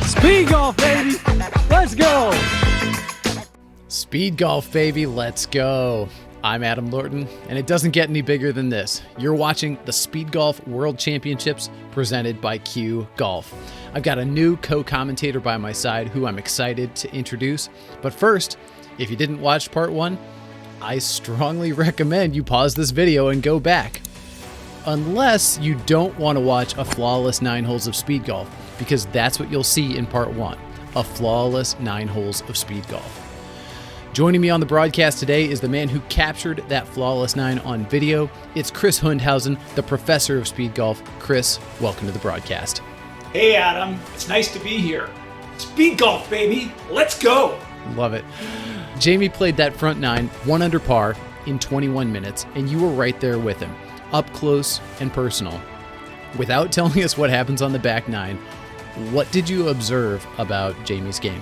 Speed golf, baby! Let's go! Speed golf, baby, let's go. I'm Adam Lorton, and it doesn't get any bigger than this. You're watching the Speedgolf World Championships presented by Keough Golf. I've got a new co-commentator by my side who I'm excited to introduce. But first, if you didn't watch part one, I strongly recommend you pause this video and go back. Unless you don't want to watch a flawless 9 holes of speed golf, because that's what you'll see in part one, a flawless 9 holes of speed golf. Joining me on the broadcast today is the man who captured that flawless 9 on video. It's Chris Hundhausen, the professor of speed golf. Chris, welcome to the broadcast. Hey Adam, it's nice to be here. Speed golf, baby, let's go. Love it. Jamie played that front 9, 1 under par in 21 minutes, and you were right there with him, up close and personal. Without telling us what happens on the back 9, what did you observe about Jamie's game?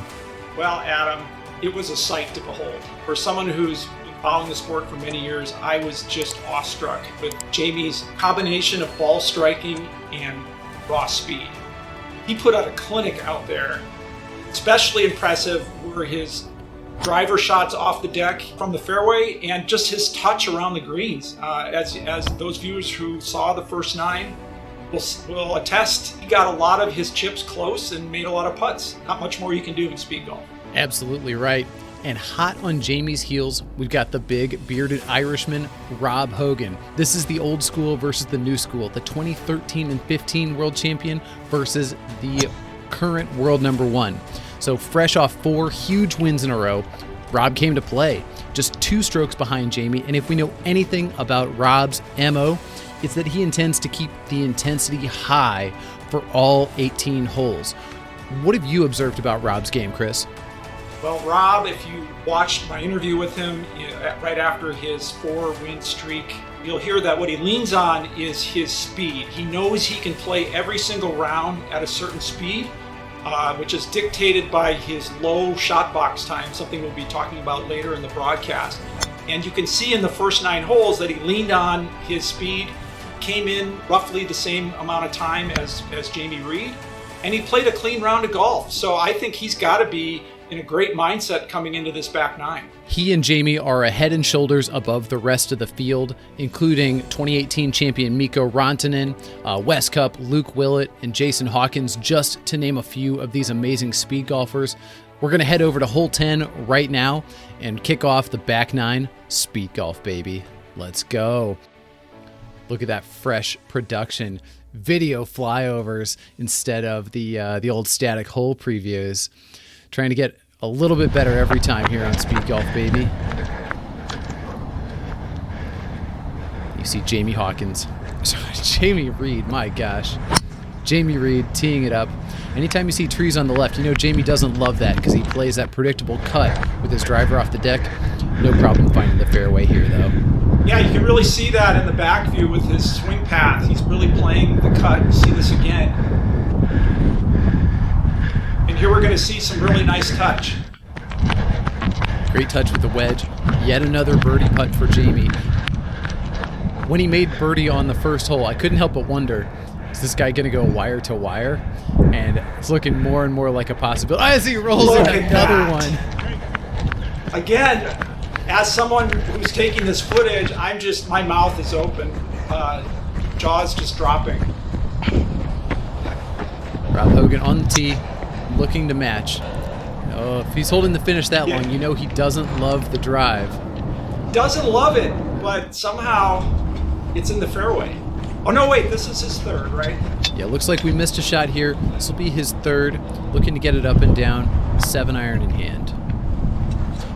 Well, Adam, it was a sight to behold. For someone who's been following the sport for many years, I was just awestruck with Jamie's combination of ball striking and raw speed. He put out a clinic out there. Especially impressive were his driver shots off the deck from the fairway and just his touch around the greens. As those viewers who saw the first 9 will attest, he got a lot of his chips close and made a lot of putts. Not much more you can do in speed golf. Absolutely right. And hot on Jamie's heels, we've got the big bearded Irishman, Rob Hogan. This is the old school versus the new school, the 2013 and 15 world champion versus the current world number 1. So fresh off 4 huge wins in a row, Rob came to play, just 2 strokes behind Jamie. And if we know anything about Rob's MO, it's that he intends to keep the intensity high for all 18 holes. What have you observed about Rob's game, Chris? Well, Rob, if you watched my interview with him right after his 4-win streak, you'll hear that what he leans on is his speed. He knows he can play every single round at a certain speed, which is dictated by his low shot box time, something we'll be talking about later in the broadcast. And you can see in the first 9 holes that he leaned on his speed, came in roughly the same amount of time as Jamie Reid, and he played a clean round of golf. So I think he's got to be in a great mindset coming into this back 9. He and Jamie are a head and shoulders above the rest of the field, including 2018 champion Mikko Rantanen, Wes Cupp, Luke Willett, and Jason Hawkins, just to name a few of these amazing speed golfers. We're going to head over to hole 10 right now and kick off the back 9 speed golf, baby. Let's go. Look at that fresh production. Video flyovers instead of the old static hole previews. Trying to get a little bit better every time here on Speed Golf, baby. You see Jamie Hawkins. Sorry, Jamie Reid, my gosh. Jamie Reid teeing it up. Anytime you see trees on the left, you know Jamie doesn't love that because he plays that predictable cut with his driver off the deck. No problem finding the fairway here, though. Yeah, you can really see that in the back view with his swing path. He's really playing the cut. You see this again. And here we're going to see some really nice touch. Great touch with the wedge. Yet another birdie putt for Jamie. When he made birdie on the first hole, I couldn't help but wonder, is this guy going to go wire to wire? And it's looking more and more like a possibility. As he rolls in another one. Again, as someone who's taking this footage, my mouth is open. Jaws just dropping. Rob Hogan on the tee, looking to match. Oh, if he's holding the finish that long, you know he doesn't love the drive. Doesn't love it, but somehow it's in the fairway. Oh no, wait, this is his 3rd, right? Yeah, looks like we missed a shot here. This will be his 3rd, looking to get it up and down, 7-iron in hand.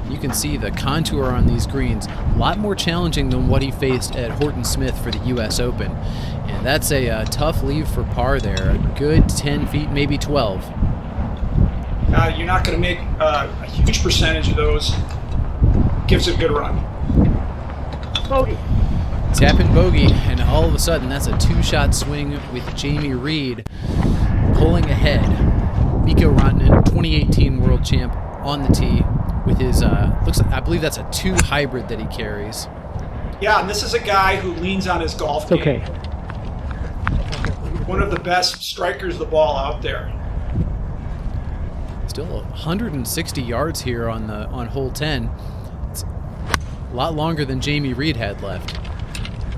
You can see the contour on these greens, a lot more challenging than what he faced at Horton Smith for the U.S. Open. And that's a tough leave for par there, a good 10 feet, maybe 12. You're not going to make a huge percentage of those. Gives it a good run. Bogey. Tap and bogey, and all of a sudden that's a 2-shot swing with Jamie Reid pulling ahead. Mikko Rantanen, 2018 world champ, on the tee. with his, I believe that's a 2 hybrid that he carries. Yeah, and this is a guy who leans on his golf game. Okay. One of the best strikers of the ball out there. Still 160 yards here on hole 10. It's a lot longer than Jamie Reed had left.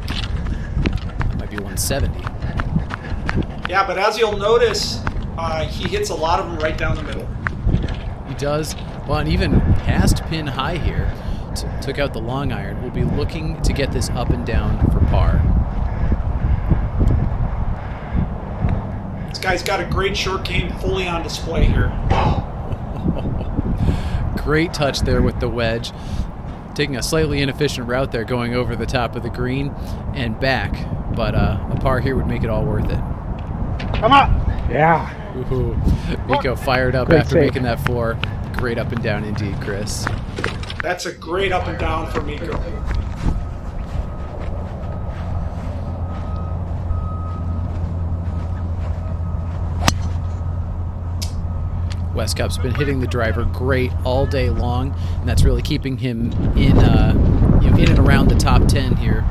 That might be 170. Yeah, but as you'll notice, he hits a lot of them right down the middle. He does. Well, and even past pin high here, took out the long iron. We'll be looking to get this up and down for par. This guy's got a great short game fully on display here. Great touch there with the wedge. Taking a slightly inefficient route there, going over the top of the green and back. But a par here would make it all worth it. Come on. Yeah. Ooh, Mikko fired up Great after save. making that 4. Great up and down indeed, Chris. That's a great up and down for Mikko. Wes Cupp's been hitting the driver great all day long, and that's really keeping him in and around the top 10 here.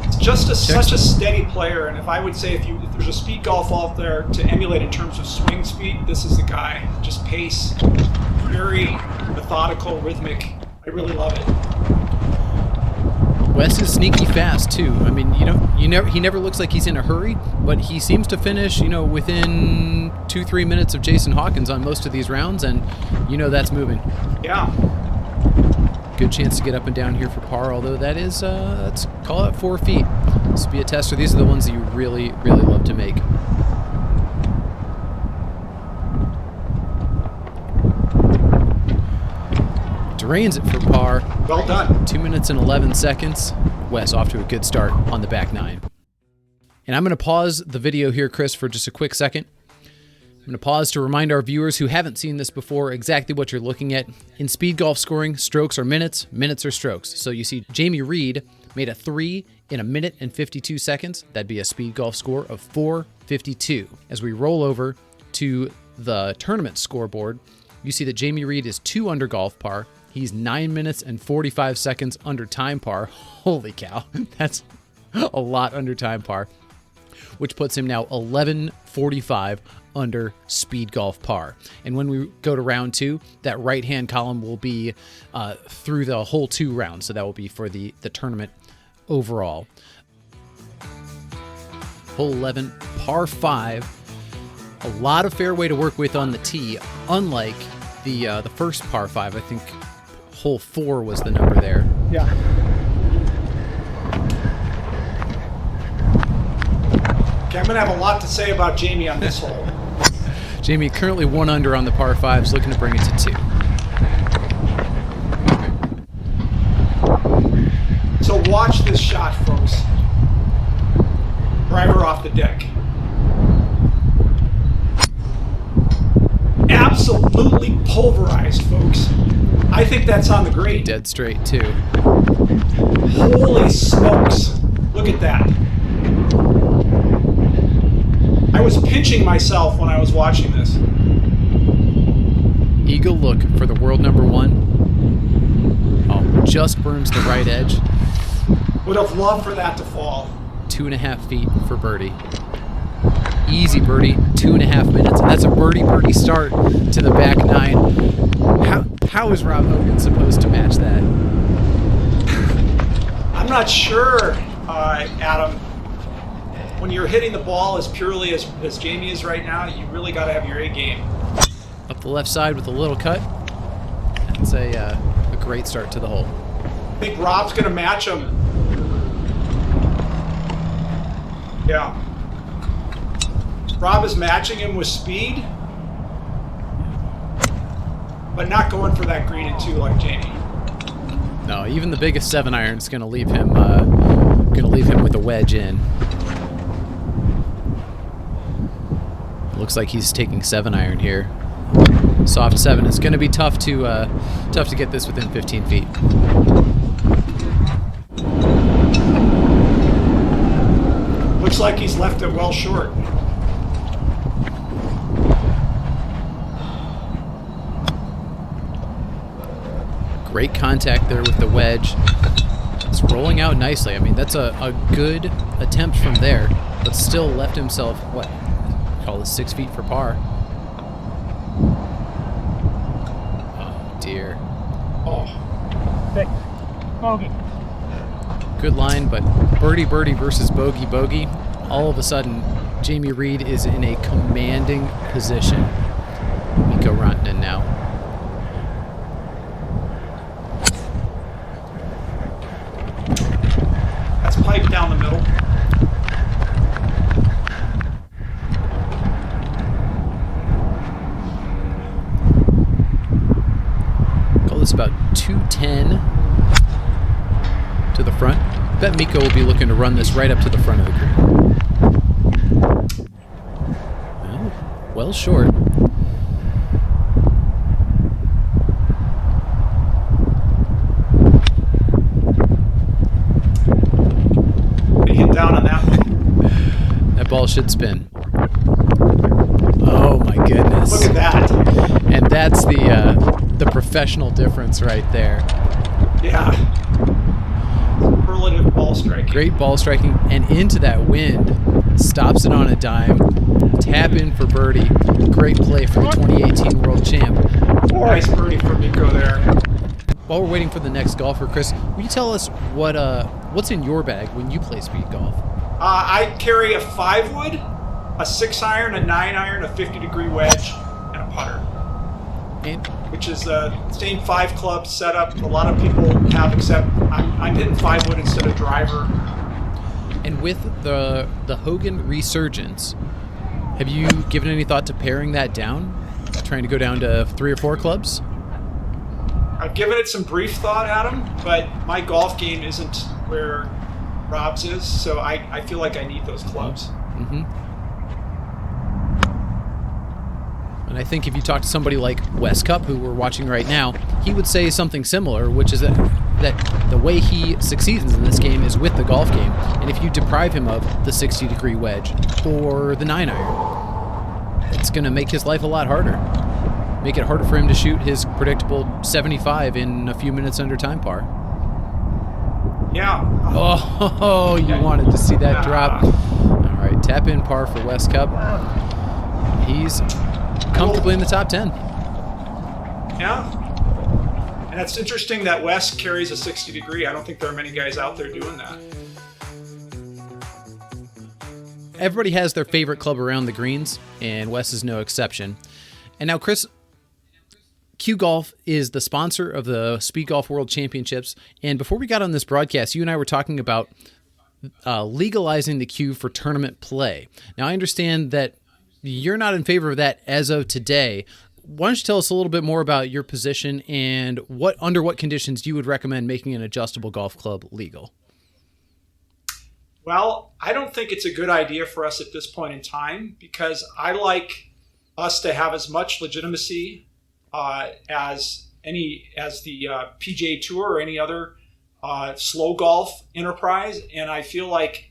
It's just such a steady player, and if I would say if there's a speed golf out there to emulate in terms of swing speed, this is the guy. Just pace, very methodical, rhythmic. I really love it. Wes is sneaky fast too. I mean, he never looks like he's in a hurry, but he seems to finish, within 2-3 minutes of Jason Hawkins on most of these rounds, and that's moving. Yeah. Good chance to get up and down here for par, although that is, let's call it 4 feet. This will be a tester. These are the ones that you really, really love to make. Drains it for par. Well done. 2 minutes and 11 seconds. Wes off to a good start on the back 9. And I'm going to pause the video here, Chris, for just a quick second. I'm going to pause to remind our viewers who haven't seen this before exactly what you're looking at. In speed golf scoring, strokes are minutes, minutes are strokes. So you see Jamie Reed made a 3 in 1 minute and 52 seconds. That'd be a speed golf score of 452. As we roll over to the tournament scoreboard, you see that Jamie Reed is 2 under golf par. He's 9 minutes and 45 seconds under time par. Holy cow, that's a lot under time par, which puts him now 11:45 under speed golf par. And when we go to round 2, that right-hand column will be through the whole 2 rounds. So that will be for the tournament overall. Hole 11, par 5. A lot of fairway to work with on the tee, unlike the first par 5. I think hole 4 was the number there. Yeah. Okay, I'm going to have a lot to say about Jamie on this hole. Jamie currently 1 under on the par 5s, looking to bring it to 2. So watch this shot, folks. Driver off the deck. Absolutely pulverized, folks. I think that's on the green. Dead straight, too. Holy smokes. Look at that. I was pinching myself when I was watching this. Eagle look for the world number 1. Oh, just burns the right edge. Would have loved for that to fall. 2.5 feet for birdie. Easy birdie, 2.5 minutes. And that's a birdie start to the back 9. How is Rob Hogan supposed to match that? I'm not sure, Adam. When you're hitting the ball as purely as Jamie is right now, you really got to have your A game. Up the left side with a little cut. That's a great start to the hole. I think Rob's going to match him. Yeah. Rob is matching him with speed, but not going for that green and 2 like Jamie. No, even the biggest 7-iron is going to leave him with a wedge in. Looks like he's taking 7-iron here. Soft 7. It's going to be tough to get this within 15 feet. Looks like he's left it well short. Great contact there with the wedge. It's rolling out nicely. I mean, that's a good attempt from there, but still left himself, what, call this 6 feet for par. Oh, dear. Oh. Six. Bogey. Good line, but birdie versus bogey. All of a sudden, Jamie Reid is in a commanding position. Mikko Rantanen now. That's pipe down the middle. Call this about 210 to the front. Bet Mikko will be looking to run this right up to the front of the green. Well short. They hit down on that one. That ball should spin. Oh my goodness. Look at that. And that's the professional difference right there. Yeah. Superlative ball striking. Great ball striking and into that wind. Stops it on a dime. Tap in for birdie. Great play for the 2018 World Champ. Nice birdie from Mikko there. While we're waiting for the next golfer, Chris, will you tell us what's in your bag when you play speed golf? I carry a 5-wood, a 6-iron, a 9-iron, a 50-degree wedge, and a putter. And Which is the same 5-club setup a lot of people have, except I'm hitting 5-wood instead of driver. And with the Hogan resurgence, have you given any thought to paring that down? Trying to go down to 3 or 4 clubs? I've given it some brief thought, Adam, but my golf game isn't where Rob's is, so I feel like I need those clubs. Mm-hmm. And I think if you talk to somebody like Wes Cupp, who we're watching right now, he would say something similar, which is that the way he succeeds in this game is with the golf game. And if you deprive him of the 60-degree wedge or the 9-iron, it's going to make his life a lot harder. Make it harder for him to shoot his predictable 75 in a few minutes under time par. Yeah. Oh, you wanted to see that drop. All right, tap in par for Wes Cupp. He's comfortably in the top 10. Yeah. And it's interesting that Wes carries a 60-degree. I don't think there are many guys out there doing that. Everybody has their favorite club around the greens, and Wes is no exception. And now, Chris, Keough Golf is the sponsor of the Speedgolf World Championships. And before we got on this broadcast, you and I were talking about legalizing the Keough for tournament play. Now, I understand that you're not in favor of that as of today. Why don't you tell us a little bit more about your position and under what conditions you would recommend making an adjustable golf club legal? Well, I don't think it's a good idea for us at this point in time, because I like us to have as much legitimacy as the PGA Tour or any other slow golf enterprise, and I feel like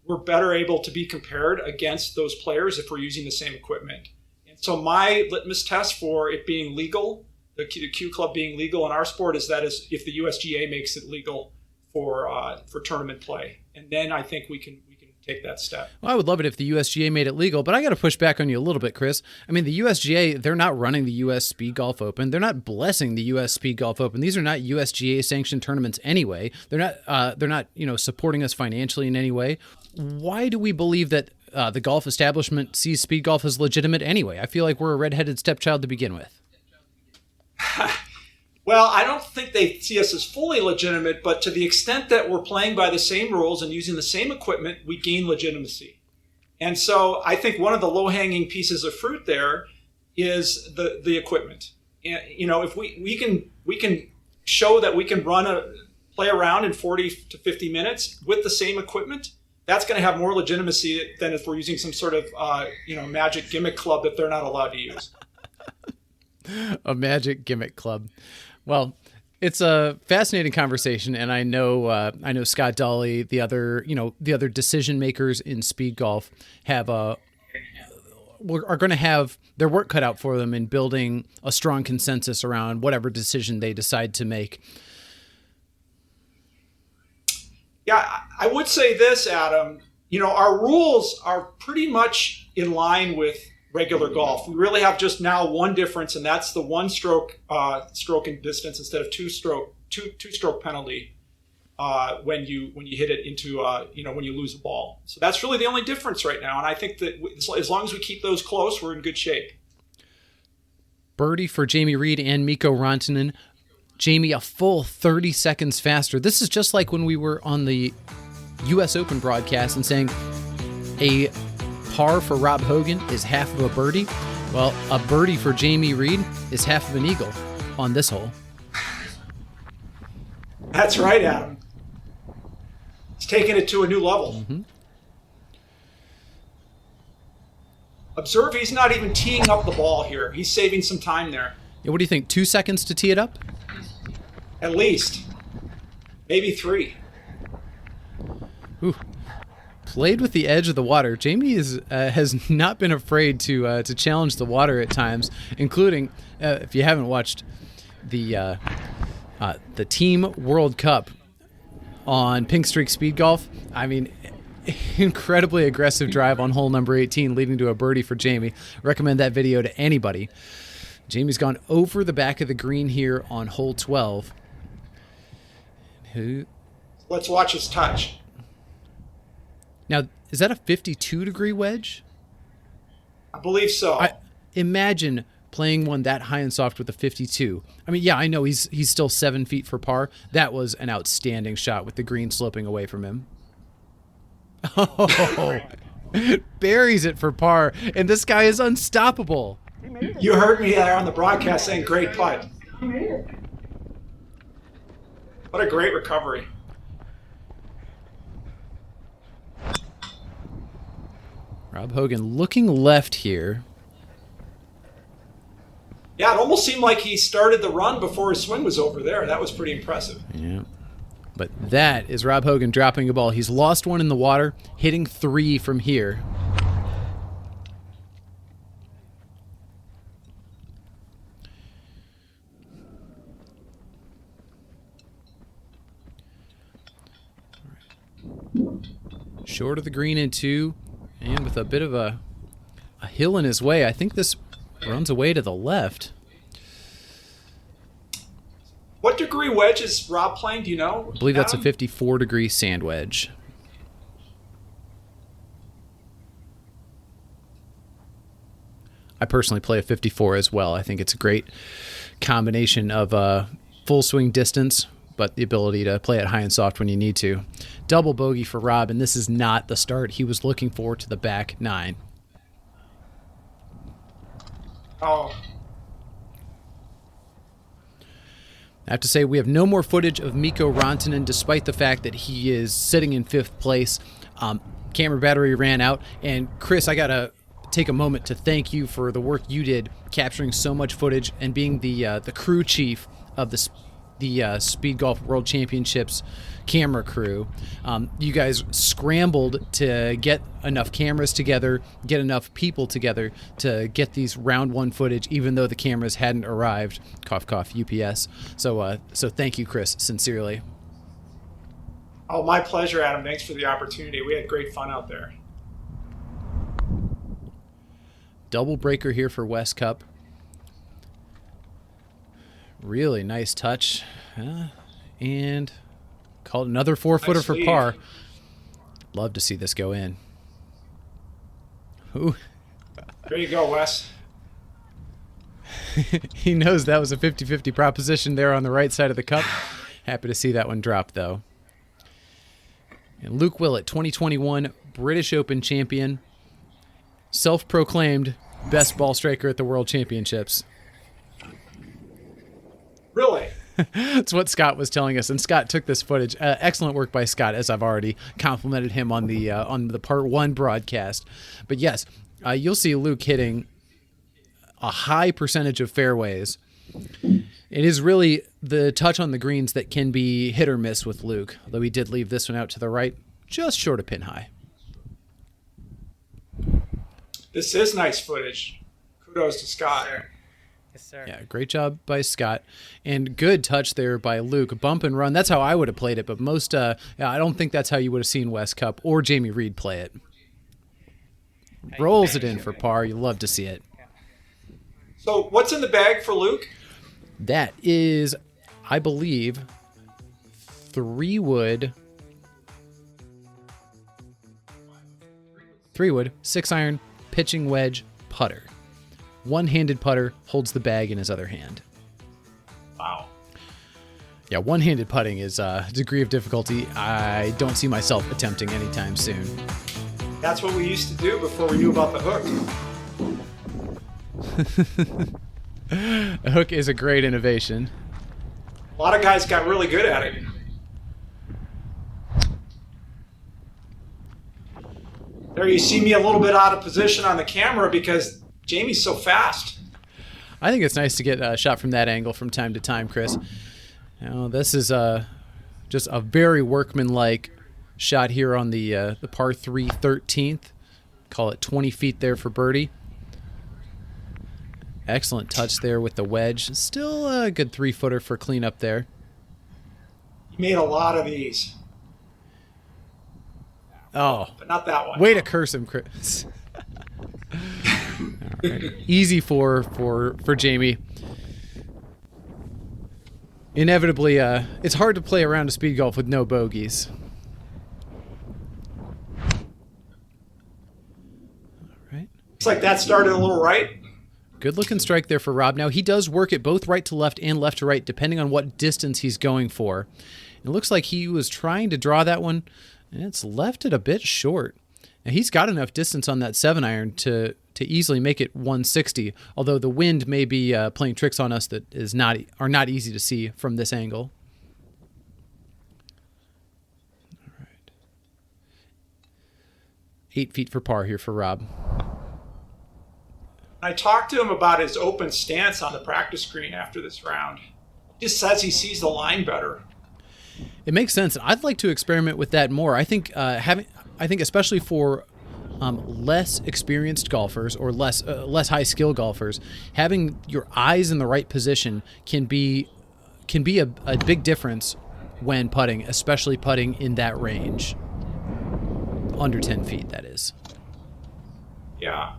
we're better able to be compared against those players if we're using the same equipment. And so my litmus test for it being legal, the Keough Club being legal in our sport, is if the USGA makes it legal for tournament play, and then I think we can take that step. Well, I would love it if the USGA made it legal, but I got to push back on you a little bit, Chris. I mean, the USGA, they're not running the US Speed Golf Open. They're not blessing the US Speed Golf Open. These are not USGA sanctioned tournaments anyway. They're not, supporting us financially in any way. Why do we believe that the golf establishment sees speed golf as legitimate anyway? I feel like we're a redheaded stepchild to begin with. Well, I don't think they see us as fully legitimate, but to the extent that we're playing by the same rules and using the same equipment, we gain legitimacy. And so I think one of the low-hanging pieces of fruit there is the equipment. And, if we can show that we can play around in 40 to 50 minutes with the same equipment, that's going to have more legitimacy than if we're using some sort of magic gimmick club that they're not allowed to use. A magic gimmick club. Well, it's a fascinating conversation, and I know Scott Dawley, the other decision makers in speed golf, have are going to have their work cut out for them in building a strong consensus around whatever decision they decide to make. Yeah, I would say this, Adam. Our rules are pretty much in line with regular golf. We really have just now one difference, and that's the one stroke and distance instead of two stroke penalty when you hit it into when you lose a ball. So that's really the only difference right now, and I think that as long as we keep those close, we're in good shape. Birdie for Jamie Reid and Mikko Rantanen. Jamie, a full 30 seconds faster. This is just like when we were on the U.S. Open broadcast and saying a par for Rob Hogan is half of a birdie. Well, a birdie for Jamie Reid is half of an eagle on this hole. That's right, Adam. He's taking it to a new level. Mm-hmm. Observe, he's not even teeing up the ball here. He's saving some time there. Yeah, what do you think, 2 seconds to tee it up? At least. Maybe 3. Ooh. Played with the edge of the water. Jamie has not been afraid to challenge the water at times, including, if you haven't watched the Team World Cup on Pink Streak Speed Golf, I mean, incredibly aggressive drive on hole number 18, leading to a birdie for Jamie. Recommend that video to anybody. Jamie's gone over the back of the green here on hole 12. Let's watch his touch. Now, is that a 52-degree wedge? I believe so. Imagine playing one that high and soft with a 52. I mean, yeah, I know he's still 7 feet for par. That was an outstanding shot with the green sloping away from him. Oh, buries it for par, and this guy is unstoppable. You heard me there on the broadcast saying great putt. What a great recovery. Rob Hogan looking left here. Yeah, it almost seemed like he started the run before his swing was over there. That was pretty impressive. Yeah. But that is Rob Hogan dropping a ball. He's lost one in the water, hitting 3 from here. Short of the green in 2, and with a bit of a hill in his way. I think this runs away to the left. What degree wedge is Rob playing? Do you know? I believe that's a 54-degree sand wedge. I personally play a 54 as well. I think it's a great combination of full swing distance, but the ability to play it high and soft when you need to. Double bogey for Rob, and this is not the start he was looking for to the back 9. Oh. I have to say, we have no more footage of Mikko Rantanen, despite the fact that he is sitting in 5th place. Camera battery ran out, and Chris, I gotta take a moment to thank you for the work you did capturing so much footage and being the crew chief of the Speedgolf World Championships camera crew. You guys scrambled to get enough cameras together, get enough people together to get these round 1 footage, even though the cameras hadn't arrived. Cough, cough, UPS. So thank you, Chris, sincerely. Oh, my pleasure, Adam. Thanks for the opportunity. We had great fun out there. Double breaker here for Wes Cupp. Really nice touch. And called another 4-footer for par. Love to see this go in. Ooh. There you go, Wes. He knows that was a 50-50 proposition there on the right side of the cup. Happy to see that one drop, though. And Luke Willett, 2021 British Open champion. Self-proclaimed best ball striker at the World Championships. Really? That's what Scott was telling us, and Scott took this footage. Excellent work by Scott, as I've already complimented him on the Part 1 broadcast. But yes, you'll see Luke hitting a high percentage of fairways. It is really the touch on the greens that can be hit or miss with Luke, though he did leave this one out to the right, just short of pin high. This is nice footage. Kudos to Scott. Yes, sir. Yeah, great job by Scott, and good touch there by Luke. Bump and run. That's how I would have played it, but I don't think that's how you would have seen Wes Cupp or Jamie Reid play it. Rolls it in for par. You love to see it. So what's in the bag for Luke? That is, I believe, 3-wood, 6-iron, pitching wedge, putter. One-handed putter, holds the bag in his other hand. Wow. Yeah, one-handed putting is a degree of difficulty I don't see myself attempting anytime soon. That's what we used to do before we knew about the hook. A hook is a great innovation. A lot of guys got really good at it. There you see me a little bit out of position on the camera because Jamie's so fast. I think it's nice to get a shot from that angle from time to time, Chris. This is just a very workmanlike shot here on the par 3 13th. Call it 20 feet there for birdie. Excellent touch there with the wedge. Still a good 3-footer for cleanup there. He made a lot of these. Oh, but not that one. Way to curse him, Chris. All right. Easy for Jamie. Inevitably, it's hard to play around a speed golf with no bogeys. All right. Looks like that started a little right. Good looking strike there for Rob. Now, he does work it both right to left and left to right, depending on what distance he's going for. It looks like he was trying to draw that one, and it's left it a bit short. Now, he's got enough distance on that 7-iron to easily make it 160, although the wind may be playing tricks on us that are not easy to see from this angle. All right. 8 feet for par here for Rob. I talked to him about his open stance on the practice green after this round. He just says he sees the line better. It makes sense. I'd like to experiment with that more. I think especially for less experienced golfers or less high skill golfers, having your eyes in the right position can be a big difference when putting, especially putting in that range. Under 10 feet, that is. Yeah.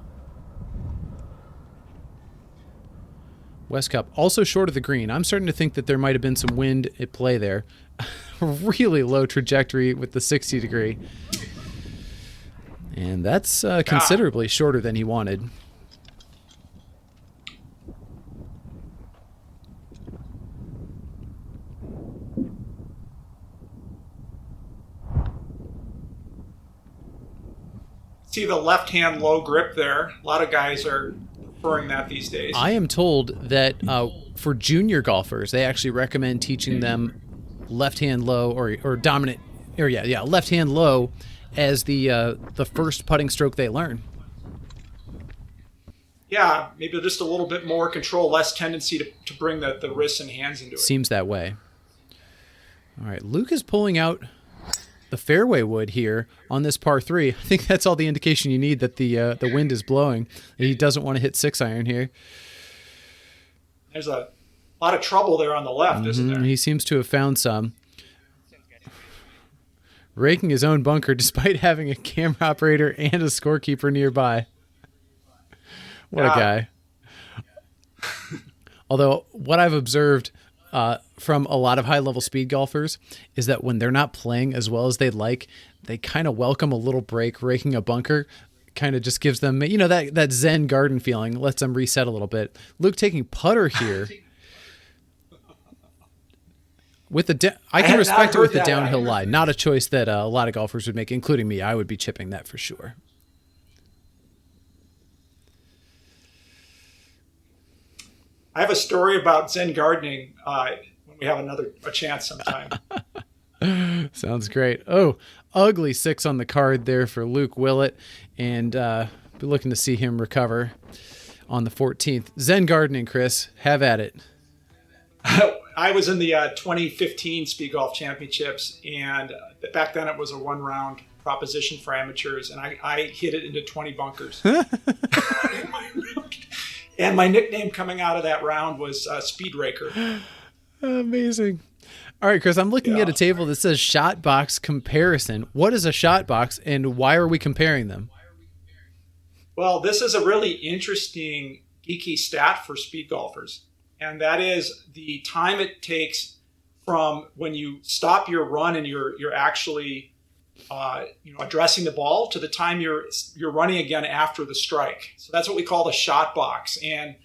Wes Cupp, also short of the green. I'm starting to think that there might have been some wind at play there. Really low trajectory with the 60 degree. And that's considerably shorter than he wanted. See the left-hand low grip there. A lot of guys are preferring that these days. I am told that for junior golfers, they actually recommend teaching them left-hand low or dominant, or left-hand low as the first putting stroke they learn. Yeah, maybe just a little bit more control, less tendency to bring the wrists and hands into it. Seems that way. All right, Luke is pulling out the fairway wood here on this par 3. I think that's all the indication you need that the wind is blowing. He doesn't want to hit 6-iron here. There's a lot of trouble there on the left, isn't there? He seems to have found some. Raking his own bunker despite having a camera operator and a scorekeeper nearby. What a guy. Although what I've observed from a lot of high-level speed golfers is that when they're not playing as well as they'd like, they kind of welcome a little break. Raking a bunker kind of just gives them, that Zen garden feeling, lets them reset a little bit. Luke taking putter here. I can respect it with the downhill lie. Not a choice that a lot of golfers would make, including me. I would be chipping that for sure. I have a story about Zen gardening when we have a chance sometime. Sounds great. Oh, ugly 6 on the card there for Luke Willett, and be looking to see him recover on the 14th. Zen gardening, Chris. Have at it. I was in the 2015 Speedgolf Championships, and back then it was a one-round proposition for amateurs, and I hit it into 20 bunkers. And my nickname coming out of that round was Speed Raker. Amazing. All right, Chris, I'm looking at a table that says shot box comparison. What is a shot box, and why are we comparing them? Well, this is a really interesting geeky stat for speed golfers, and that is the time it takes from when you stop your run and you're actually addressing the ball to the time you're running again after the strike. So that's what we call the shot box. And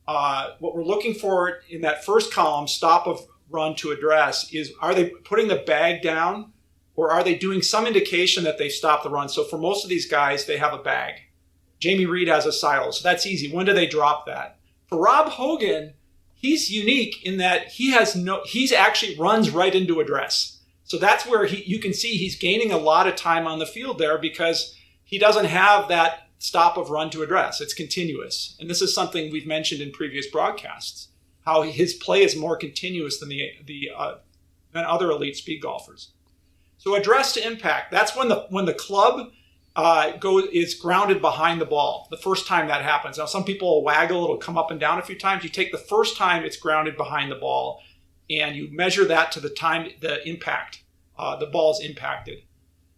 what we're looking for in that first column, stop of run to address, is are they putting the bag down, or are they doing some indication that they've stopped the run? So for most of these guys, they have a bag. Jamie Reid has a silo, so that's easy. When do they drop that? For Rob Hogan, he's unique in that he's actually runs right into address. So that's where you can see he's gaining a lot of time on the field there, because he doesn't have that stop of run to address. It's continuous. And this is something we've mentioned in previous broadcasts, how his play is more continuous than than other elite speed golfers. So address to impact, that's when the club is grounded behind the ball. The first time that happens. Now, some people will waggle, it'll come up and down a few times. You take the first time it's grounded behind the ball, and you measure that to the time the impact, the ball's impacted.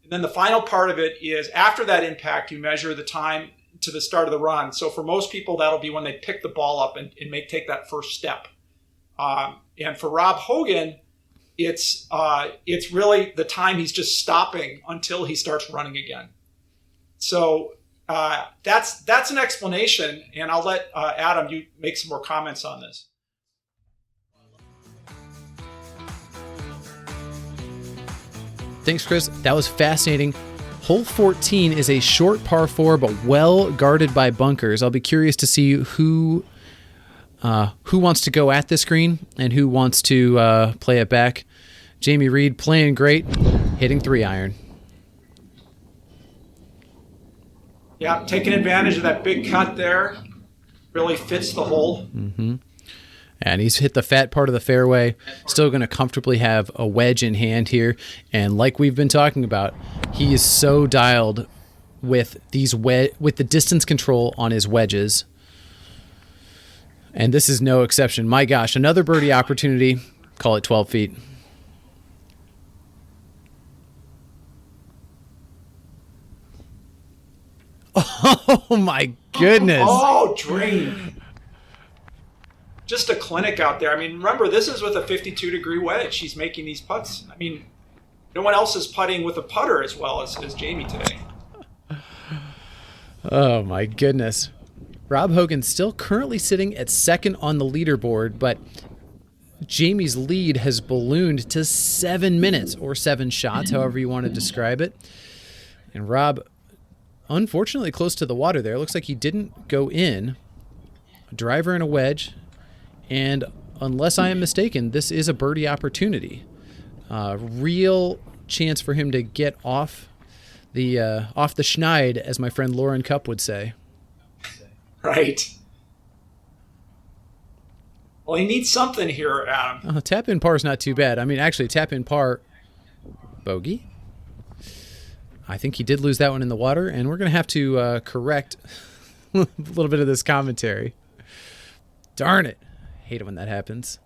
And then the final part of it is after that impact, you measure the time to the start of the run. So for most people, that'll be when they pick the ball up and take that first step. And for Rob Hogan, it's really the time he's just stopping until he starts running again. So that's an explanation, and I'll let Adam, you make some more comments on this. Thanks, Chris. That was fascinating. Hole 14 is a short par 4, but well guarded by bunkers. I'll be curious to see who wants to go at this green and who wants to play it back. Jamie Reid playing great, hitting 3-iron. Yeah, taking advantage of that big cut there. Really fits the hole. Mm-hmm. And he's hit the fat part of the fairway. Still going to comfortably have a wedge in hand here. And like we've been talking about, he is so dialed with with the distance control on his wedges. And this is no exception. My gosh, another birdie opportunity. Call it 12 feet. Oh my goodness. Oh, drain. Just a clinic out there. I mean, remember, this is with a 52-degree wedge. He's making these putts. I mean, no one else is putting with a putter as well as Jamie today. Oh my goodness. Rob Hogan still currently sitting at second on the leaderboard, but Jamie's lead has ballooned to 7 minutes or 7 shots, however you want to describe it. And Rob, unfortunately, close to the water there. Looks like he didn't go in. A driver and a wedge. And unless I am mistaken, this is a birdie opportunity. Real chance for him to get off the schneid, as my friend Wes Cupp would say. Right. Well, he needs something here, Adam. Tap in par is not too bad. I mean, actually, tap in par, bogey. I think he did lose that one in the water, and we're going to have to correct a little bit of this commentary. Darn it. Hate it when that happens.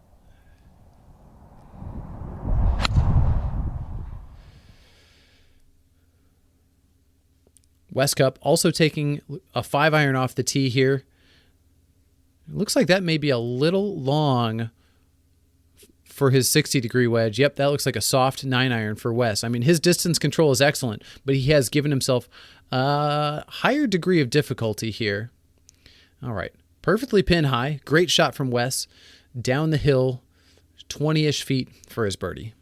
Wes Cupp also taking a 5-iron off the tee here. It looks like that may be a little long for his 60-degree wedge. Yep, that looks like a soft 9-iron for Wes. I mean, his distance control is excellent, but he has given himself a higher degree of difficulty here. All right. Perfectly pin high. Great shot from Wes. Down the hill, 20-ish feet for his birdie.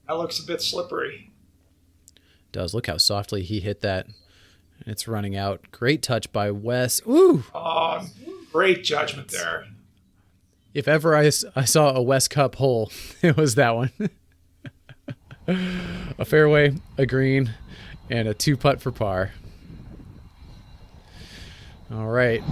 That looks a bit slippery. Does. Look how softly he hit that. It's running out. Great touch by Wes. Ooh! Oh, great judgment there. If ever I saw a Wes Cupp hole, it was that one. A fairway, a green, and a 2-putt for par. All right.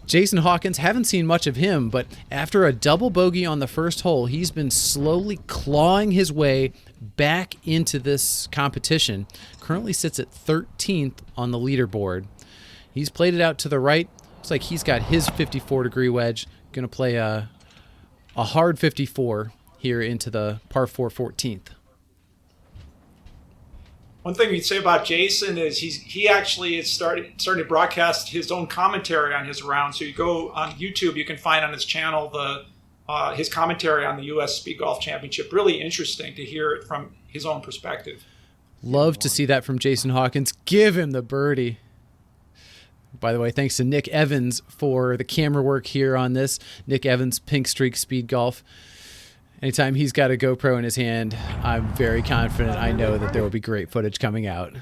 Jason Hawkins, haven't seen much of him, but after a double bogey on the first hole, he's been slowly clawing his way back into this competition. Currently sits at 13th on the leaderboard. He's played it out to the right. Looks like he's got his 54-degree wedge. Going to play a hard 54 here into the par 4 14th. One thing we'd say about Jason is he actually is starting to broadcast his own commentary on his round. So you go on YouTube, you can find on his channel his commentary on the U.S. Speed Golf Championship. Really interesting to hear it from his own perspective. Love to see that from Jason Hawkins. Give him the birdie. By the way, thanks to Nick Evans for the camera work here on this. Nick Evans, Pink Streak Speed Golf. Anytime he's got a GoPro in his hand, I'm very confident I know that there will be great footage coming out.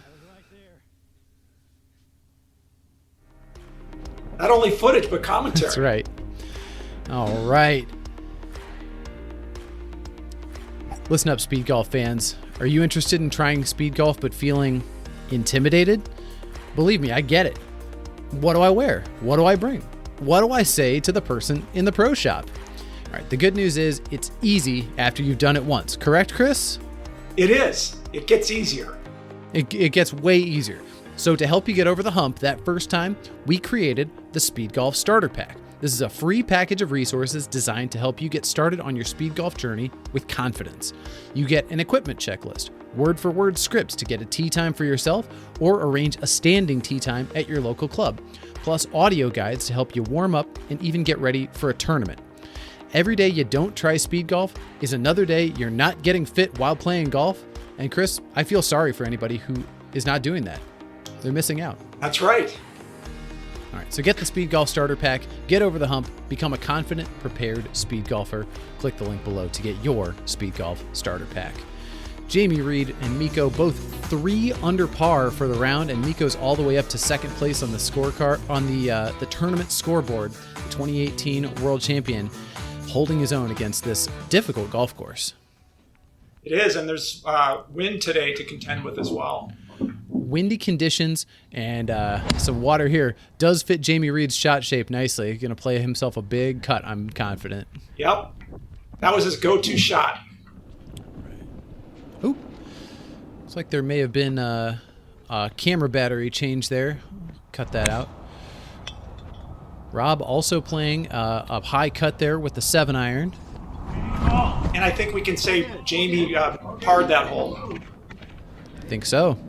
Not only footage, but commentary. That's right. All right. Listen up, Speed Golf fans. Are you interested in trying Speed Golf but feeling intimidated? Believe me, I get it. What do I wear? What do I bring? What do I say to the person in the pro shop? All right, the good news is it's easy after you've done it once. Correct, Chris? It is. It gets easier. It gets way easier. So to help you get over the hump that first time, we created the Speed Golf Starter Pack. This is a free package of resources designed to help you get started on your speed golf journey with confidence. You get an equipment checklist, word-for-word scripts to get a tee time for yourself or arrange a standing tee time at your local club, plus audio guides to help you warm up and even get ready for a tournament. Every day you don't try speed golf is another day you're not getting fit while playing golf. And Chris, I feel sorry for anybody who is not doing that. They're missing out. That's right. All right, so get the Speed Golf Starter Pack, get over the hump, become a confident, prepared speed golfer. Click the link below to get your Speed Golf Starter Pack. Jamie Reid and Mikko both 3 under par for the round, and Mikko's all the way up to second place on the scorecard on the tournament scoreboard. The 2018 World Champion, holding his own against this difficult golf course. It is, and there's wind today to contend with as well. Windy conditions and some water here does fit Jamie Reid's shot shape nicely. He's going to play himself a big cut, I'm confident. Yep. That was his go-to shot. Ooh. Looks like there may have been a camera battery change there. Cut that out. Rob also playing a high cut there with the 7-iron. And I think we can say Jamie parred that hole. I think so.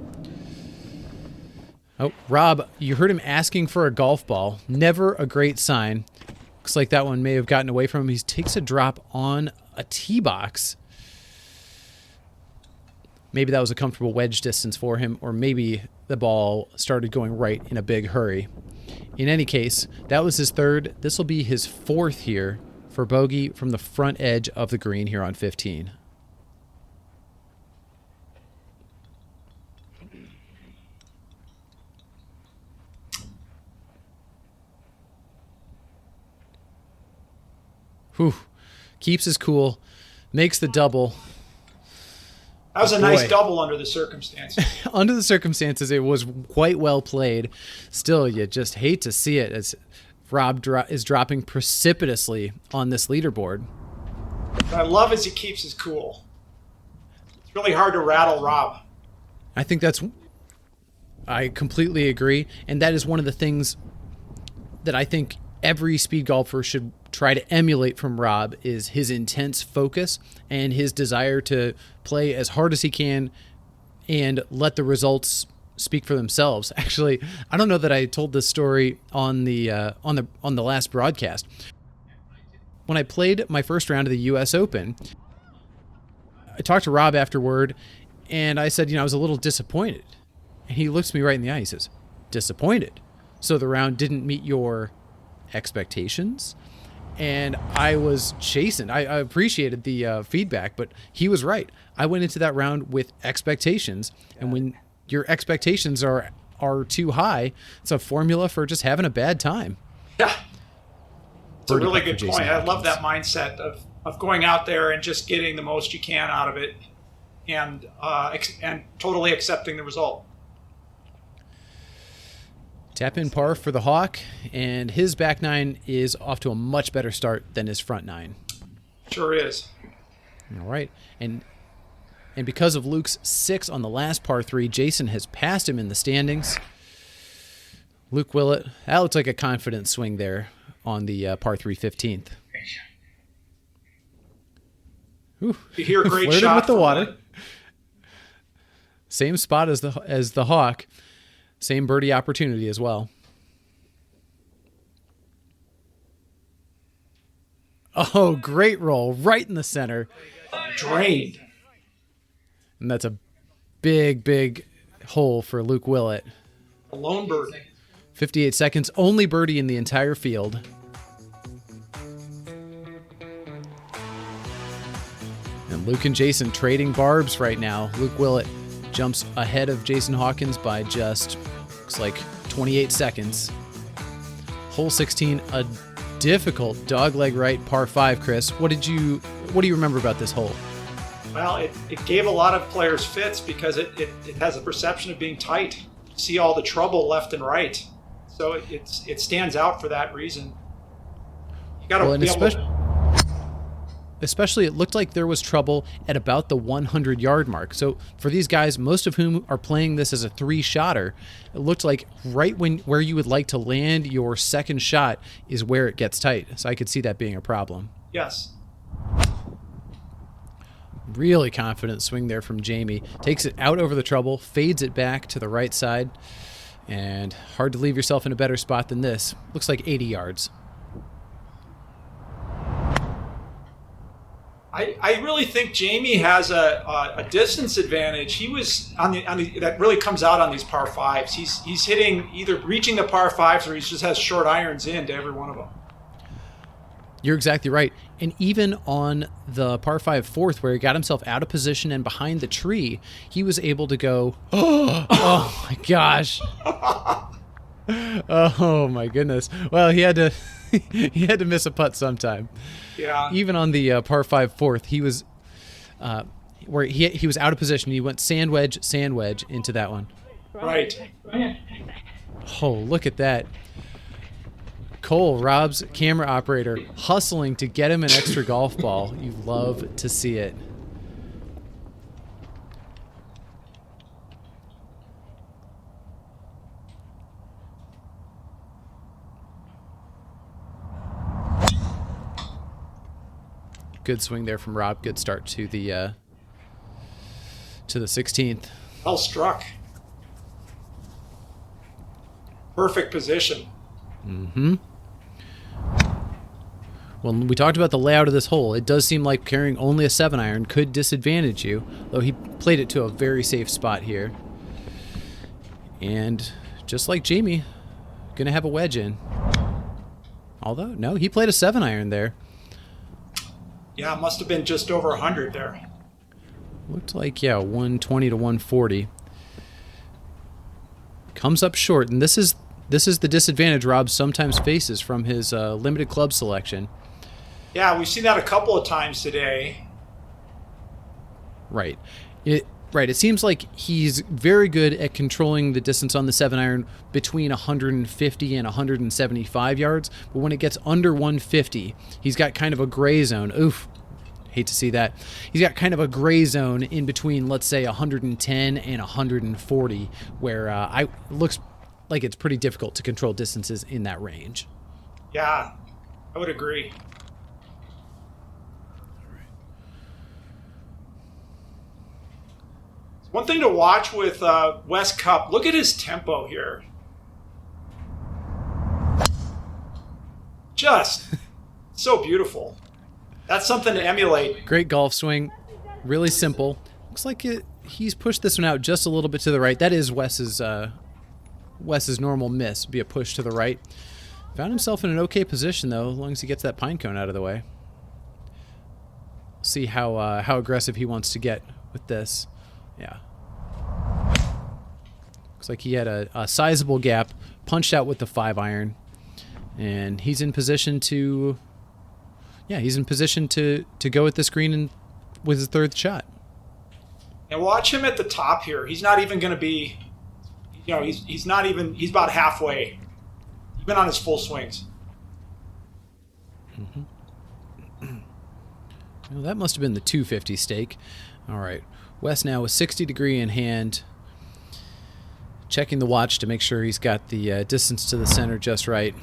Oh, Rob, you heard him asking for a golf ball. Never a great sign. Looks like that one may have gotten away from him. He takes a drop on a tee box. Maybe that was a comfortable wedge distance for him, or maybe the ball started going right in a big hurry. In any case, that was his third. This will be his fourth here for bogey from the front edge of the green here on 15. Whew. Keeps his cool, makes the double. That was a nice double under the circumstances. Under the circumstances, it was quite well played. Still, you just hate to see it as Rob is dropping precipitously on this leaderboard. What I love is he keeps his cool. It's really hard to rattle Rob. I completely agree. And that is one of the things that I think every speed golfer should try to emulate from Rob is his intense focus and his desire to play as hard as he can and let the results speak for themselves. Actually, I don't know that I told this story on the last broadcast. When I played my first round of the US Open, I talked to Rob afterward and I said, I was a little disappointed. And he looks me right in the eye. He says, "Disappointed? So the round didn't meet your expectations?" And I was chastened. I appreciated the feedback, but he was right. I went into that round with expectations, and when your expectations are too high, it's a formula for just having a bad time. Yeah, it's a really good point. I love that mindset of going out there and just getting the most you can out of it, and totally accepting the result. Tap in par for the Hawk, and his back nine is off to a much better start than his front nine. Sure is. All right, and because of Luke's 6 on the last par 3, Jason has passed him in the standings. Luke Willett, that looks like a confident swing there on the par 3 15th. Ooh, You hear a great flirted shot with the from water. that. Same spot as the Hawk. Same birdie opportunity as well. Oh, great roll right in the center. Drained. And that's a big, big hole for Luke Willett. A lone bird. 58 seconds, only birdie in the entire field. And Luke and Jason trading barbs right now. Luke Willett jumps ahead of Jason Hawkins by just, looks like 28 seconds. Hole 16, a difficult dogleg right par 5, Chris. What do you remember about this hole? Well, it gave a lot of players fits because it has a perception of being tight. You see all the trouble left and right. So it stands out for that reason. You got to be able to... Especially, it looked like there was trouble at about the 100-yard mark. So for these guys, most of whom are playing this as a 3-shotter, it looked like right where you would like to land your second shot is where it gets tight. So I could see that being a problem. Yes. Really confident swing there from Jamie. Takes it out over the trouble, fades it back to the right side, and hard to leave yourself in a better spot than this. Looks like 80 yards. I really think Jamie has a distance advantage. He was on the that really comes out on these par 5s. He's hitting either reaching the par 5s or he just has short irons into every one of them. You're exactly right. And even on the par 5 fourth, where he got himself out of position and behind the tree, he was able to go, oh my gosh. Oh my goodness. Well, he had to miss a putt sometime. Yeah. Even on the par 5 fourth, he was where he was out of position. He went sand wedge into that one. Right. Oh, look at that. Cole, Rob's camera operator, hustling to get him an extra golf ball. You love to see it. Good swing there from Rob. Good start to the 16th. Well struck. Perfect position. Mm-hmm. Well, we talked about the layout of this hole. It does seem like carrying only a 7-iron could disadvantage you, though he played it to a very safe spot here. And just like Jamie, gonna have a wedge in. Although, no, he played a 7-iron there. Yeah, it must have been just over 100 there. Looked like, yeah, 120 to 140. Comes up short, and this is the disadvantage Rob sometimes faces from his limited club selection. Yeah, we've seen that a couple of times today. Right. It seems like he's very good at controlling the distance on the 7-iron between 150 and 175 yards, but when it gets under 150, he's got kind of a gray zone. Oof. Hate to see that. He's got kind of a gray zone in between, let's say, 110 and 140, where it looks like it's pretty difficult to control distances in that range. Yeah, I would agree. One thing to watch with Wes Cupp, look at his tempo here. Just so beautiful. That's something to emulate. Great golf swing. Really simple. Looks like he's pushed this one out just a little bit to the right. That is Wes's normal miss, be a push to the right. Found himself in an okay position, though, as long as he gets that pine cone out of the way. See how aggressive he wants to get with this. Yeah. Looks like he had a sizable gap, punched out with the 5-iron, and he's in position to go at this green and with his third shot. And watch him at the top here. He's not even going to be. you know, he's not even, he's about halfway, even on his full swings. Well, that must have been the 250 stake. All right. Wes now with 60 degree in hand. Checking the watch to make sure he's got the distance to the center just right.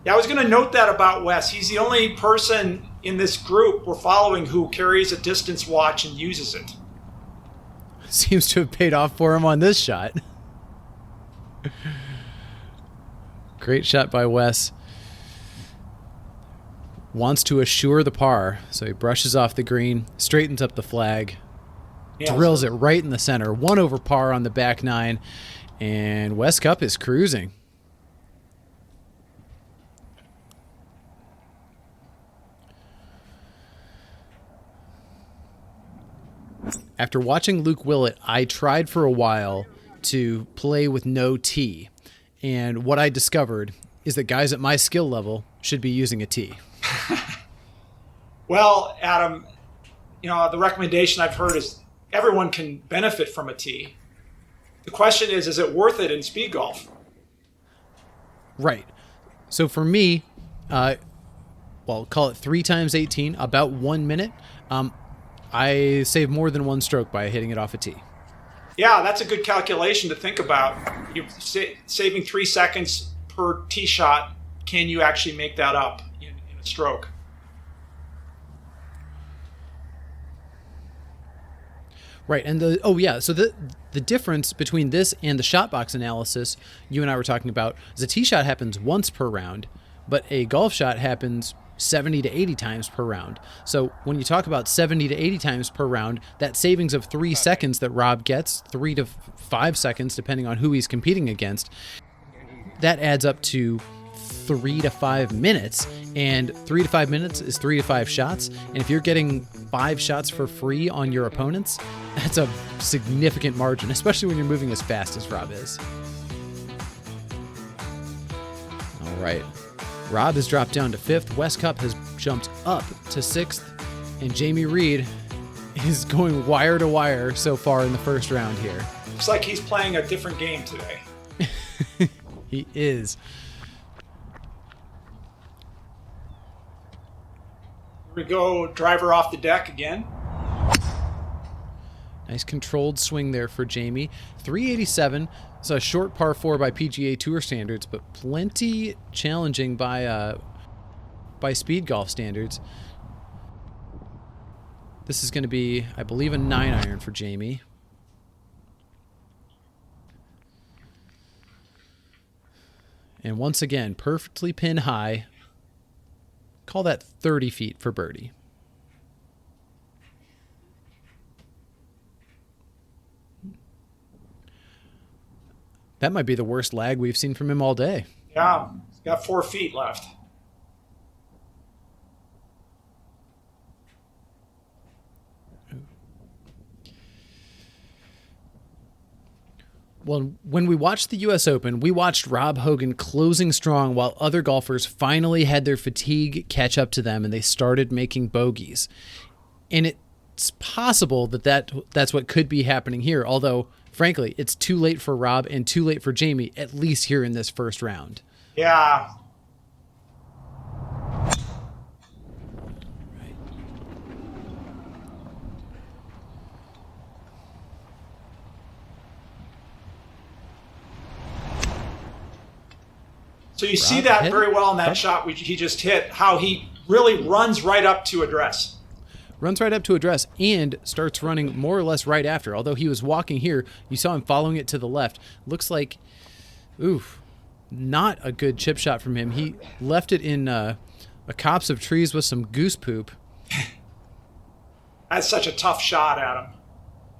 Yeah, I was going to note that about Wes. He's the only person in this group we're following who carries a distance watch and uses it. Seems to have paid off for him on this shot. Great shot by Wes. Wants to assure the par, so he brushes off the green, straightens up the flag, drills it right in the center. 1 over par on the back nine, and Wes Cupp is cruising. After watching Luke Willett, I tried for a while to play with no tee, and what I discovered is that guys at my skill level should be using a tee. Well, Adam, you know, the recommendation I've heard is everyone can benefit from a tee. The question is it worth it in speed golf? Right. So for me, well, call it 3 times 18, about 1 minute. I save more than 1 stroke by hitting it off a tee. Yeah, that's a good calculation to think about. You're saving 3 seconds per tee shot. Can you actually make that up in a stroke? Right, and so the difference between this and the shot box analysis you and I were talking about is a tee shot happens once per round, but a golf shot happens 70 to 80 times per round. So when you talk about 70 to 80 times per round, that savings of 3 seconds that Rob gets, 3 to 5 seconds depending on who he's competing against, that adds up to 3 to 5 minutes, and 3 to 5 minutes is 3 to 5 shots. And if you're getting 5 shots for free on your opponents, that's a significant margin, especially when you're moving as fast as Rob is. All right. Rob has dropped down to 5th. Wes Cupp has jumped up to 6th. And Jamie Reid is going wire to wire so far in the first round here. Looks like he's playing a different game today. He is. Here we go, driver off the deck again. Nice controlled swing there for Jamie. 387. It's a short par 4 by PGA Tour standards, but plenty challenging by speed golf standards. This is going to be, I believe, a 9-iron for Jamie. And once again, perfectly pin high. Call that 30 feet for birdie. That might be the worst lag we've seen from him all day. Yeah, he's got 4 feet left. Well, when we watched the U.S. Open, we watched Rob Hogan closing strong while other golfers finally had their fatigue catch up to them and they started making bogeys. And it's possible that's what could be happening here, although, frankly, it's too late for Rob and too late for Jamie, at least here in this first round. Yeah. So you see that very well in that shot he just hit, how he really runs right up to address. Runs right up to address and starts running more or less right after. Although he was walking here, you saw him following it to the left. Looks like, not a good chip shot from him. He left it in a copse of trees with some goose poop. That's such a tough shot, Adam.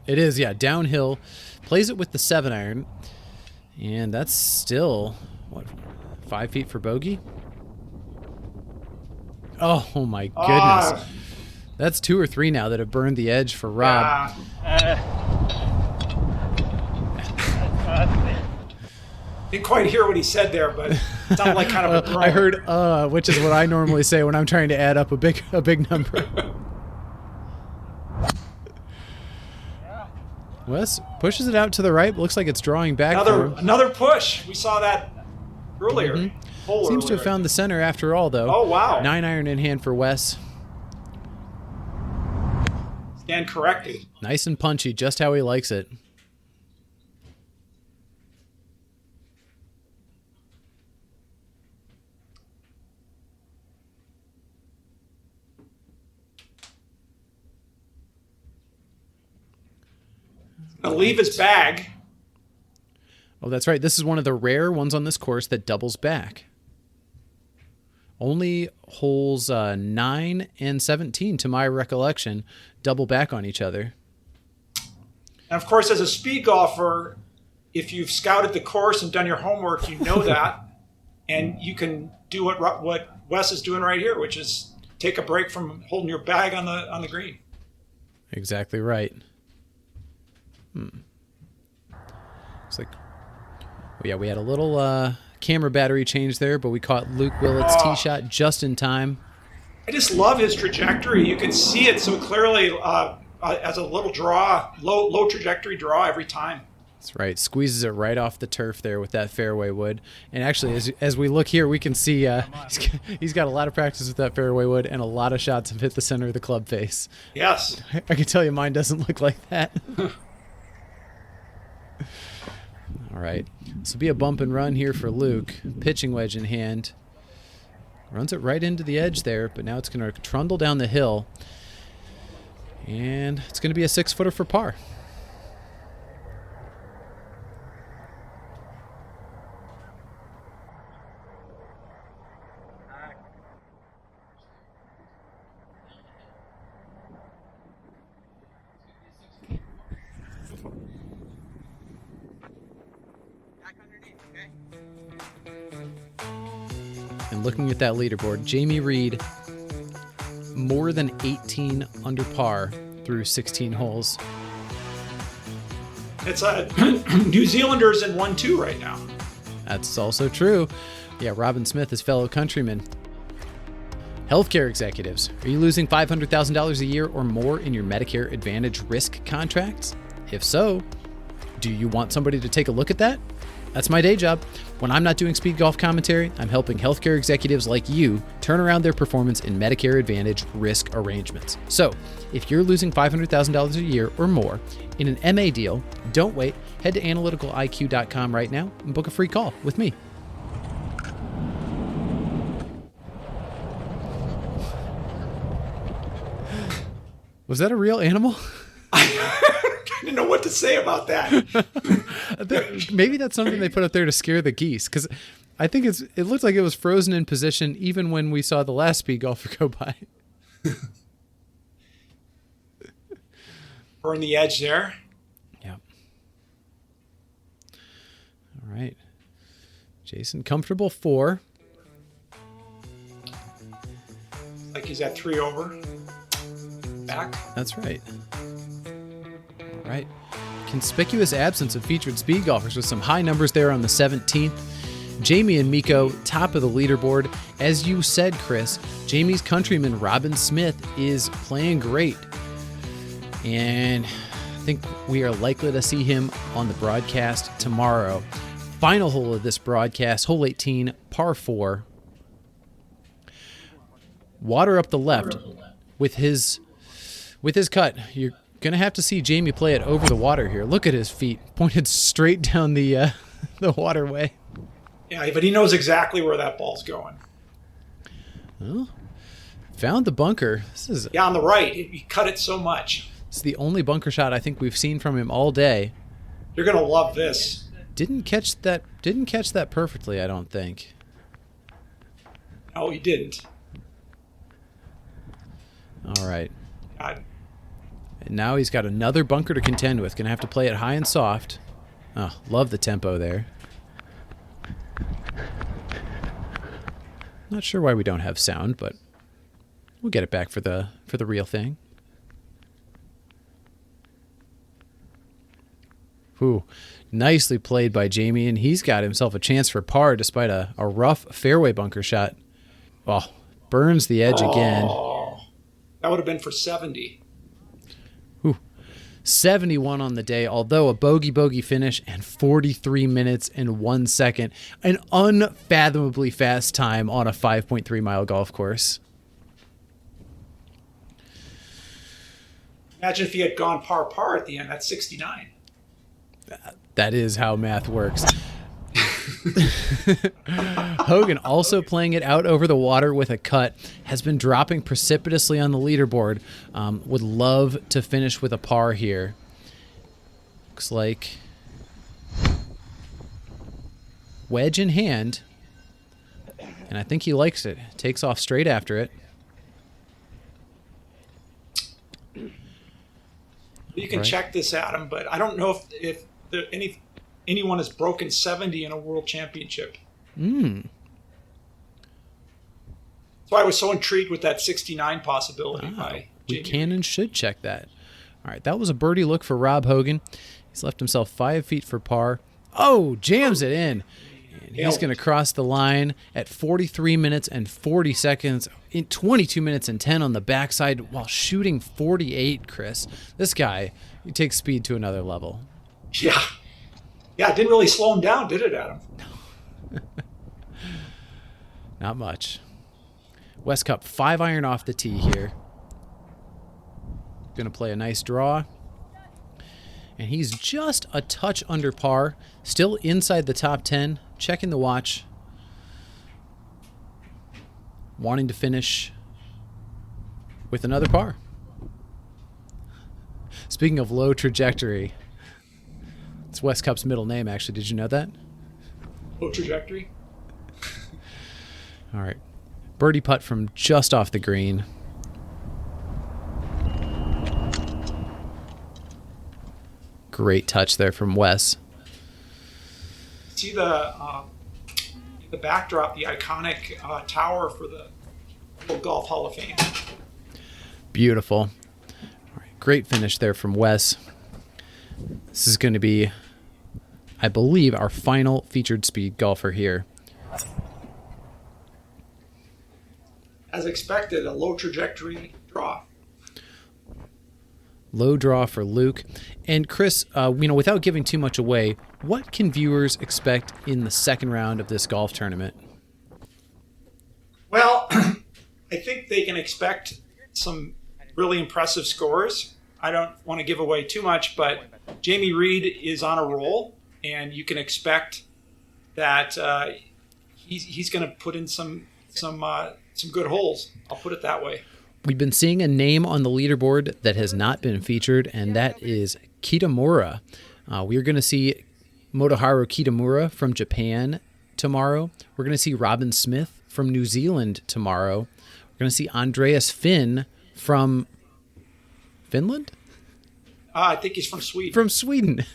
It is, yeah. Downhill. Plays it with the 7-iron. And that's still, 5 feet for bogey? Oh my goodness. That's 2 or 3 now that have burned the edge for Rob. Didn't quite hear what he said there, but it sounded like kind of a groan. I heard which is what I normally say when I'm trying to add up a big number. Wes pushes it out to the right. Looks like it's drawing back. Another push. We saw that earlier. Seems to have found the center after all, though. Oh, wow. 9-iron in hand for Wes. Stand corrected. Nice and punchy, just how he likes it. Gonna leave his bag. Oh, that's right. This is one of the rare ones on this course that doubles back. Only holes 9 and 17, to my recollection, double back on each other. And of course, as a speed golfer, if you've scouted the course and done your homework, you know that. And you can do what Wes is doing right here, which is take a break from holding your bag on the green. Exactly right. It's like, oh yeah, we had a little camera battery change there, but we caught Luke Willett's tee shot just in time. I just love his trajectory. You can see it so clearly as a little draw, low trajectory draw every time. That's right. Squeezes it right off the turf there with that fairway wood. And actually, as we look here, we can see he's got a lot of practice with that fairway wood, and a lot of shots have hit the center of the club face. Yes. I can tell you mine doesn't look like that. All right. This will be a bump and run here for Luke. Pitching wedge in hand. Runs it right into the edge there, but now it's going to trundle down the hill. And it's going to be a 6-footer for par. And looking at that leaderboard, Jamie Reid, more than 18 under par through 16 holes. It's New Zealanders in 1-2 right now. That's also true. Yeah, Robin Smith is fellow countryman. Healthcare executives, are you losing $500,000 a year or more in your Medicare Advantage risk contracts? If so, do you want somebody to take a look at that? That's my day job. When I'm not doing speed golf commentary, I'm helping healthcare executives like you turn around their performance in Medicare Advantage risk arrangements. So, if you're losing $500,000 a year or more in an MA deal, don't wait. Head to analyticaliq.com right now and book a free call with me. Was that a real animal? I didn't know what to say about that. Maybe that's something they put up there to scare the geese, because I think it looked like it was frozen in position even when we saw the last speed golfer go by. Burn the edge there. Yeah. All right. Jason, comfortable 4. Like he's at 3 over. Back. That's right. All right. Conspicuous absence of featured speed golfers with some high numbers there on the 17th. Jamie and Mikko, top of the leaderboard. As you said, Chris, Jamie's countryman Robin Smith is playing great. And I think we are likely to see him on the broadcast tomorrow. Final hole of this broadcast, hole 18, par 4. Water up the left with his cut. You're going to have to see Jamie play it over the water here. Look at his feet, pointed straight down the waterway. Yeah, but he knows exactly where that ball's going. Well, found the bunker. Yeah, on the right. He cut it so much. This is the only bunker shot I think we've seen from him all day. You're going to love this. Didn't catch that perfectly, I don't think. No, he didn't. All right. God. And now he's got another bunker to contend with. Going to have to play it high and soft. Oh, love the tempo there. Not sure why we don't have sound, but we'll get it back for the real thing. Ooh, nicely played by Jamie, and he's got himself a chance for par despite a rough fairway bunker shot. Oh, burns the edge again. That would have been for 70. Ooh, 71 on the day, although a bogey finish and 43 minutes and 1 second. An unfathomably fast time on a 5.3 mile golf course. Imagine if he had gone par at the end. That's 69. That is how math works. Hogan also playing it out over the water with a cut, has been dropping precipitously on the leaderboard. Would love to finish with a par here. Looks like wedge in hand, and I think he likes it. Takes off straight after it. You can check this, Adam, but I don't know if anyone has broken 70 in a world championship. That's why I was so intrigued with that 69 possibility by we can and should check that. All right, that was a birdie look for Rob Hogan. He's left himself 5 feet for par. Oh, jams it in. And he's going to cross the line at 43 minutes and 40 seconds, in 22 minutes and 10 on the backside while shooting 48, Chris. This guy, he takes speed to another level. Yeah. Yeah, it didn't really slow him down, did it, Adam? Not much. Wes Cupp, 5-iron off the tee here. Going to play a nice draw. And he's just a touch under par. Still inside the top 10. Checking the watch. Wanting to finish with another par. Speaking of low trajectory, it's Wes Cupp's middle name, actually. Did you know that? Low trajectory? All right. Birdie putt from just off the green. Great touch there from Wes. See the backdrop, the iconic tower for the World Golf Hall of Fame. Beautiful. All right. Great finish there from Wes. This is going to be, I believe, our final featured speed golfer here. As expected, a low trajectory draw. Low draw for Luke. And Chris, without giving too much away, what can viewers expect in the second round of this golf tournament? Well, I think they can expect some really impressive scores. I don't want to give away too much, but Jamie Reid is on a roll, and you can expect that he's going to put in some good holes. I'll put it that way. We've been seeing a name on the leaderboard that has not been featured, and that is Kitamura. We are going to see Motoharu Kitamura from Japan tomorrow. We're going to see Robin Smith from New Zealand tomorrow. We're going to see Andreas Finn from Finland? I think he's from Sweden. From Sweden.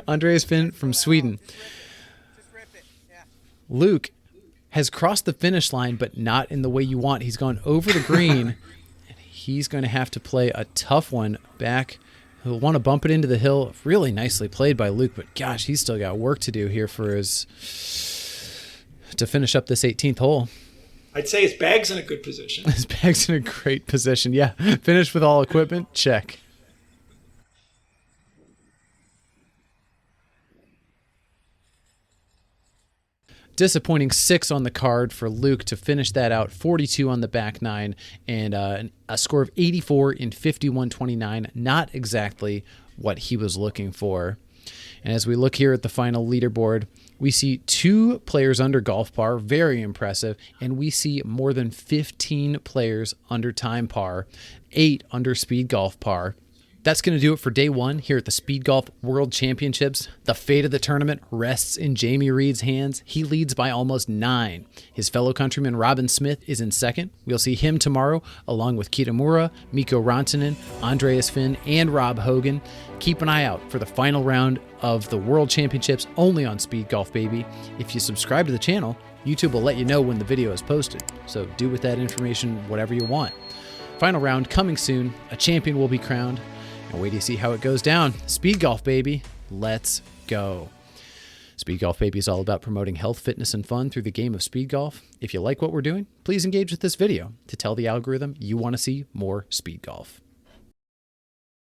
Andreas Finn from Sweden. Luke has crossed the finish line, but not in the way you want. He's gone over the green, and he's going to have to play a tough one back. He'll want to bump it into the hill. Really nicely played by Luke, but gosh, he's still got work to do here to finish up this 18th hole. I'd say his bag's in a good position. His bag's in a great position, yeah. Finished with all equipment, check. Disappointing 6 on the card for Luke to finish that out. 42 on the back nine and a score of 84 in 51.29. Not exactly what he was looking for. And as we look here at the final leaderboard, we see 2 players under golf par, very impressive, and we see more than 15 players under time par, 8 under speed golf par. That's going to do it for day 1 here at the Speedgolf World Championships. The fate of the tournament rests in Jamie Reid's hands. He leads by almost 9. His fellow countryman Robin Smith is in second. We'll see him tomorrow, along with Kitamura, Mikko Rantanen, Andreas Finn, and Rob Hogan. Keep an eye out for the final round of the World Championships only on Speed Golf, baby. If you subscribe to the channel, YouTube will let you know when the video is posted. So do with that information whatever you want. Final round coming soon. A champion will be crowned. And wait to see how it goes down. Speed Golf, baby. Let's go. Speed Golf, baby is all about promoting health, fitness, and fun through the game of speed golf. If you like what we're doing, please engage with this video to tell the algorithm you want to see more speed golf.